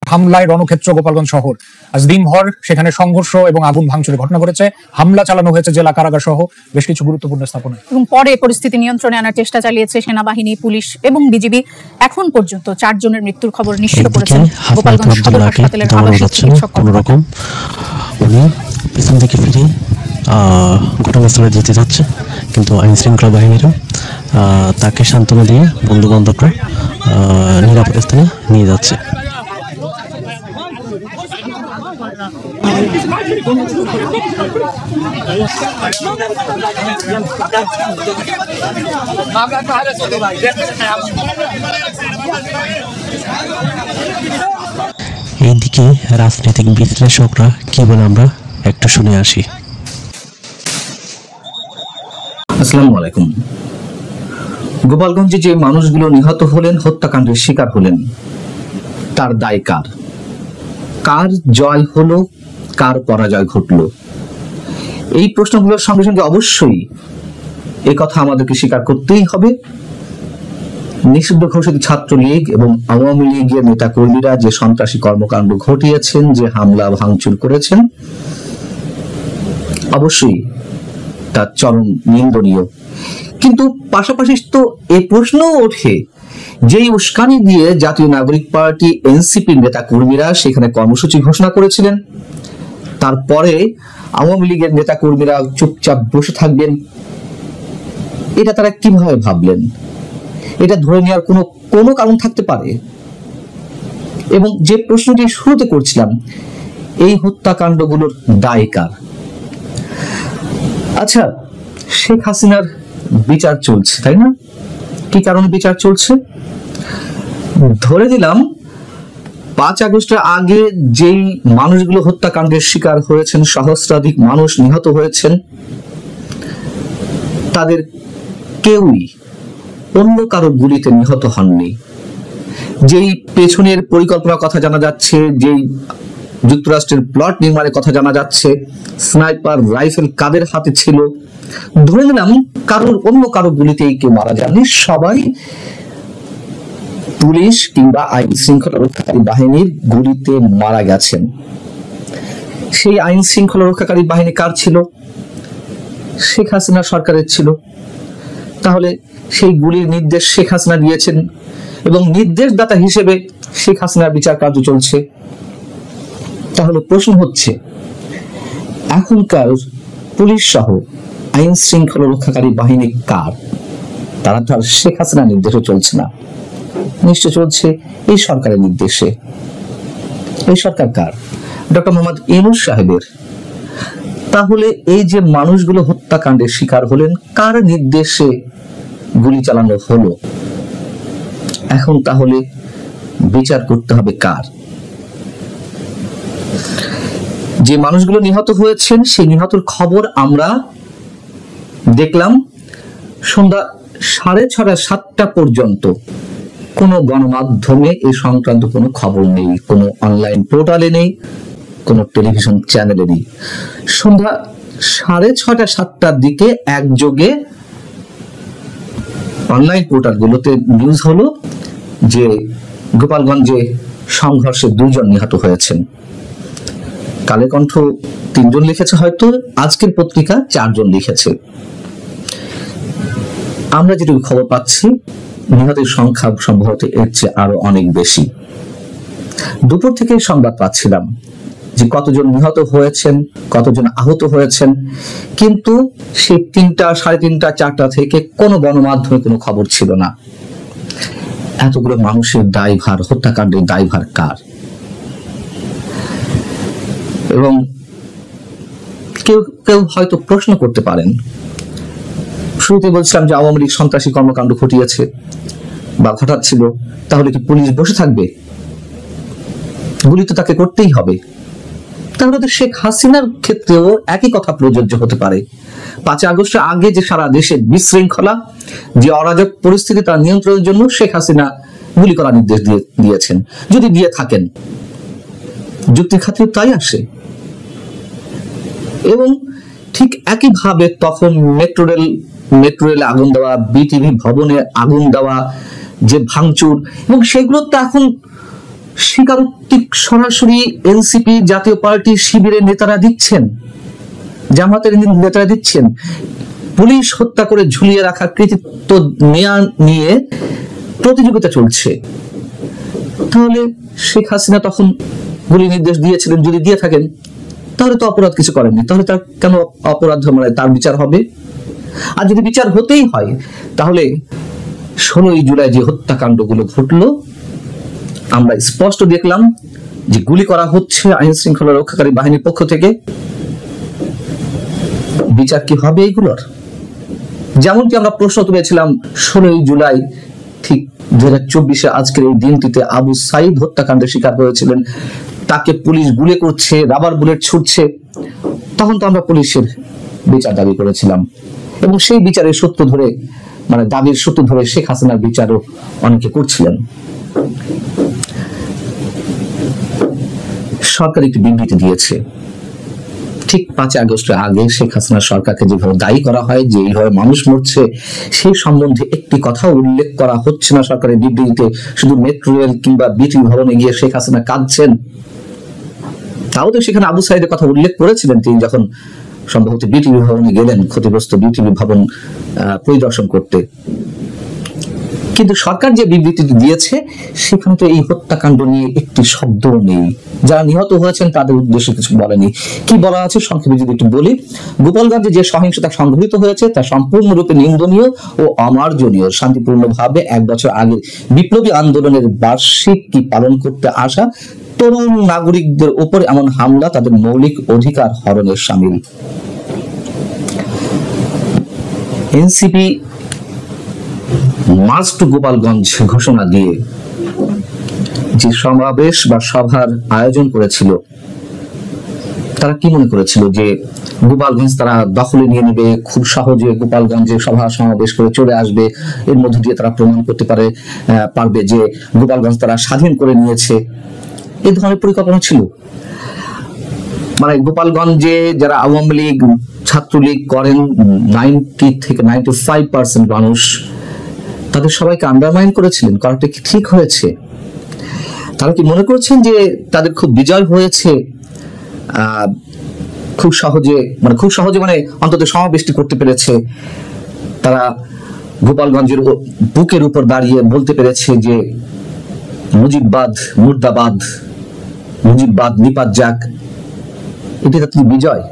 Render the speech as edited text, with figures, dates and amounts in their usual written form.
হামলায় রণক্ষেত্র গোপালগঞ্জ শহর। আজ দিনভর সেখানে সংঘর্ষ এবং আগুন ভাঙচুরের ঘটনা ঘটেছে। হামলা চালানো হয়েছে জেলা কারাগার সহ বেশ কিছু গুরুত্বপূর্ণ স্থাপনায়। এবং পরে পরিস্থিতি নিয়ন্ত্রণে আনার চেষ্টা চালিয়েছে সেনাবাহিনী, পুলিশ এবং বিজিবি। এখন পর্যন্ত 4 জনের মৃত্যুর খবর নিশ্চিত করেছেন গোপালগঞ্জ সদর হাসপাতালের আবাসিক চিকিৎসক। কোনোরকম উনি পিছন থেকে ফিরে ঘটনাস্থলে যেতে যাচ্ছে, কিন্তু আইন শৃঙ্খলা বাহিনীরা তাকে সান্ত্বনা দিয়ে বন্ধু বান্ধবরা নিরাপদ স্থানে নিয়ে যাচ্ছে। এইদিকে রাজনৈতিক বিশ্লেষকরা কি বলে আমরা একটু শুনে আসি। আসসালামু আলাইকুম। গোপালগঞ্জে যে মানুষগুলো নিহত হলেন, হত্যাকাণ্ডের শিকার হলেন, তার দায় কার? কার জয় হলো, কার পরাজয় ঘটলো? এই প্রশ্নগুলোর সঙ্গে সঙ্গে অবশ্যই এই কথা আমাদেরকে স্বীকার করতেই হবে, নিষিদ্ধ ঘোষিত ছাত্রলীগ এবং আওয়ামী লীগের নেতা কর্মীরা যে সন্ত্রাসী কর্মকাণ্ড ঘটিয়েছেন, যে হামলা ভাঙচুর করেছেন, অবশ্যই তা চরম নিন্দনীয়। কিন্তু পাশাপাশি তো এই প্রশ্নও ওঠে, যেই উস্কানি দিয়ে জাতীয় নাগরিক পার্টি এনসিপির নেতা কর্মীরা সেখানে কর্মসূচি ঘোষণা করেছিলেন, তারপরে আওয়ামী লীগের নেতা কর্মীরা চুপচাপ বসে থাকবেন, এটা তারা কিভাবে ভাবলেন? এটা ধরে নেওয়ার কোনো কারণ থাকতে পারে? এবং যে প্রশ্নটি শুরুতে করছিলাম, এই হত্যাকাণ্ডগুলোর দায় কার? আচ্ছা, শেখ হাসিনার বিচার চলছে, তাই না? কি কারণে বিচার চলছে? ধরে নিলাম 5 আগস্টের আগে যেই মানুষগুলো হত্যাকাণ্ডের শিকার হয়েছেন, সহস্রাধিক মানুষ নিহত হয়েছেন, তাদের কেউই অন্য কারো গুলিতে নিহত হননি। যেই পেছনের পরিকল্পনার কথা জানা যাচ্ছে, যেই যুক্তরাষ্ট্রের প্লট নির্মাণের কথা জানা যাচ্ছে, স্নাইপার রাইফেল কাদের হাতে ছিল, ধরে নিলাম অন্য কারো গুলিতেই কেউ মারা যায়নি, সবাই পুলিশ কিংবা আইন শৃঙ্খলা রক্ষাকারী বাহিনীর গুলিতে মারা গেছেন। সেই আইন শৃঙ্খলা রক্ষাকারী বাহিনী কার ছিল? শেখ হাসিনা সরকারের ছিল। তাহলে সেই গুলির নির্দেশ শেখ হাসিনা দিয়েছেন এবং নির্দেশদাতা হিসেবে শেখ হাসিনার বিচার কার্য চলছে। তাহলে প্রশ্ন হচ্ছে, এখনকার পুলিশ সহ আইন শৃঙ্খলা রক্ষাকারী বাহিনী কার? তারা তো আর শেখ হাসিনার নির্দেশে চলছে না, নিশ্চয় চলছে এই সরকারের নির্দেশে। এই সরকার কার? ডক্টর মোহাম্মদ ইউনূস সাহেবের। তাহলে এই যে মানুষগুলো হত্যাকাণ্ডের শিকার হলেন, কার নির্দেশে গুলি চালানো হলো? এখন তাহলে বিচার করতে হবে কার? যে মানুষগুলো নিহত হয়েছেন, সেই নিহতের খবর আমরা দেখলাম সন্ধ্যা 6:30 7টা পর্যন্ত কোনো গণমাধ্যমে এই সংক্রান্ত কোনো খবর নেই, কোনো অনলাইন পোর্টালে নেই, কোনো টেলিভিশন চ্যানেলে নেই। সন্ধ্যা 6:30 7টার দিকে একযোগে অনলাইন পোর্টালগুলোতে নিউজ হলো যে গোপালগঞ্জে সংঘর্ষে 2 জন নিহত হয়েছেন। কালের কণ্ঠ 3 জন লিখেছে, হয়তো আজকের পত্রিকা 4 জন লিখেছে। আমরা যেটুকু খবর পাচ্ছি, নিহতের সংখ্যা সম্ভবত এর চেয়ে আরো অনেক বেশি। দুপুর থেকে সংবাদ পাচ্ছিলাম যে কতজন নিহত হয়েছেন, কতজন আহত হয়েছেন, কিন্তু সেই 3টা, 3:30, 4টা থেকে কোনো গণমাধ্যমে কোনো খবর ছিল না। এতগুলো মানুষের দায়ভার, হত্যাকাণ্ডের দায়ভার কার? এবং কেউ কেউ হয়তো প্রশ্ন করতে পারেন, শুরুতে বলছিলাম যে আওয়ামী লীগ সন্ত্রাসী কর্মকাণ্ড ঘটিয়েছে বা ঘটাচ্ছিল, তাহলে কি পুলিশ বসে থাকবে? গুলি তো তাকে করতেই হবে। তাহলে তো শেখ হাসিনার ক্ষেত্রেও একই কথা প্রযোজ্য হতে পারে। 5 আগস্টের আগে যে সারা দেশে বিশৃঙ্খলা, যে অরাজক পরিস্থিতি, তার নিয়ন্ত্রণের জন্য শেখ হাসিনা গুলি করার নির্দেশ দিয়েছেন। যদি দিয়ে থাকেন, যুক্তির খাতিরে তাই আসে। এবং ঠিক একইভাবে তখন মেট্রো রেলে আগুন দেওয়া, বিটিভি ভবনে আগুন দেওয়া, যে ভাঙচুর, এবং সেগুলো তো এখন স্বীকারোক্তি সরাসরি এনসিপি, জাতীয় পার্টি, শিবিরের নেতারা দিচ্ছেন, জামাতের নেতারা দিচ্ছেন। পুলিশ হত্যা করে ঝুলিয়ে রাখা কৃতিত্ব নেয়া নিয়ে প্রতিযোগিতা চলছে। তাহলে শেখ হাসিনা তখন গুলি নির্দেশ দিয়েছিলেন, যদি দিয়ে থাকেন তাহলে তো অপরাধ কিছু করেননি, তাহলে তার কেন অপরাধ, মানে তার বিচার হবে? আর যদি বিচার হতেই হয় তাহলে 16ই জুলাই যে হত্যাকাণ্ডগুলো ঘটলো আমরা স্পষ্ট দেখলাম যে গুলি করা হচ্ছে আইন শৃঙ্খলা রক্ষাকারী বাহিনীর পক্ষ থেকে। বিচার কি হবে এইগুলোর? যেমনটি আমরা প্রশ্ন তুলেছিলাম 16ই জুলাই ঠিক 2024 আজকের এই দিনটিতে আবু সাইদ হত্যাকাণ্ডের শিকার হয়েছিলেন, তাকে পুলিশ গুলি করছে, রাবার বুলেট ছুটছে, তখন তো আমরা পুলিশের বিচার দাবি করেছিলাম এবং সেই বিচারের সত্য ধরে, মানে দাবির সত্য ধরে শেখ হাসিনার বিচারও অনেকে করছিলেন। সরকার একটি বিবৃতি দিয়েছে, ঠিক 5 আগস্টের আগে শেখ হাসিনা সরকারকে যেভাবে দায়ী করা হয় যে এইভাবে মানুষ মরছে, সেই সম্বন্ধে একটি কথা উল্লেখ করা হচ্ছে না সরকারের বিবৃতিতে। শুধু মেট্রো রেল কিংবা বিটিভি ভবনে গিয়ে শেখ হাসিনা কাঁদছেন, তাও তো সেখানে আবু সাইদের কথা উল্লেখ করেছিলেন তিনি যখন সম্ভবত বিটিভি ভবনে গেলেন ক্ষতিগ্রস্ত বিটিভি ভবন পরিদর্শন করতে। কিন্তু সরকার যে বিবৃতিটি দিয়েছে সেখানে তো এই হত্যাকাণ্ড নিয়ে একটি শব্দও নেই, যারা নিহত হয়েছেন তাদের উদ্দেশ্যে কিছু বলেনি। কি বলা আছে সংক্ষেপে যদি একটু বলি, গোপালগঞ্জে যে সহিংসতা সংঘটিত হয়েছে তা সম্পূর্ণরূপে নিন্দনীয় ও অমার্জনীয়। শান্তিপূর্ণভাবে 1 বছর আগে বিপ্লবী আন্দোলনের বার্ষিকী পালন করতে আসা তরুণ নাগরিকদের উপর এমন হামলা তাদের মৌলিক অধিকার হরণের শামিল। এনসিপি মার্চ টু গোপালগঞ্জ ঘোষণা দিয়ে যে সমাবেশ বা সভার আয়োজন করেছিল, তারা কি মনে করেছিল যে গোপালগঞ্জ তারা দখলে নিয়ে নেবে, খুব সহজে গোপালগঞ্জে সভা সমাবেশ করে চলে আসবে, এর মধ্যে দিয়ে তারা প্রমাণ করতে পারবে যে গোপালগঞ্জ তারা স্বাধীন করে নিয়েছে? এই ধরনের পরিকল্পনা ছিল? মানে গোপালগঞ্জে যারা আওয়ামী লীগ, ছাত্রলীগ করেন 90 থেকে 95% মানুষ, তাদের সবাইকে আন্ডারমাইন করেছিলেন। করাটা কি ঠিক হয়েছে? তারা কি মনে করছেন যে তাদের খুব বিজয় হয়েছে, খুব সহজে মানে অন্তত সমাবেশটি করতে পেরেছে, তারা গোপালগঞ্জের বুকের উপর দাঁড়িয়ে বলতে পেরেছে যে মুজিববাদ মুর্দাবাদ, মুজিববাদ নিপাত যাক? এটি তাদের বিজয়?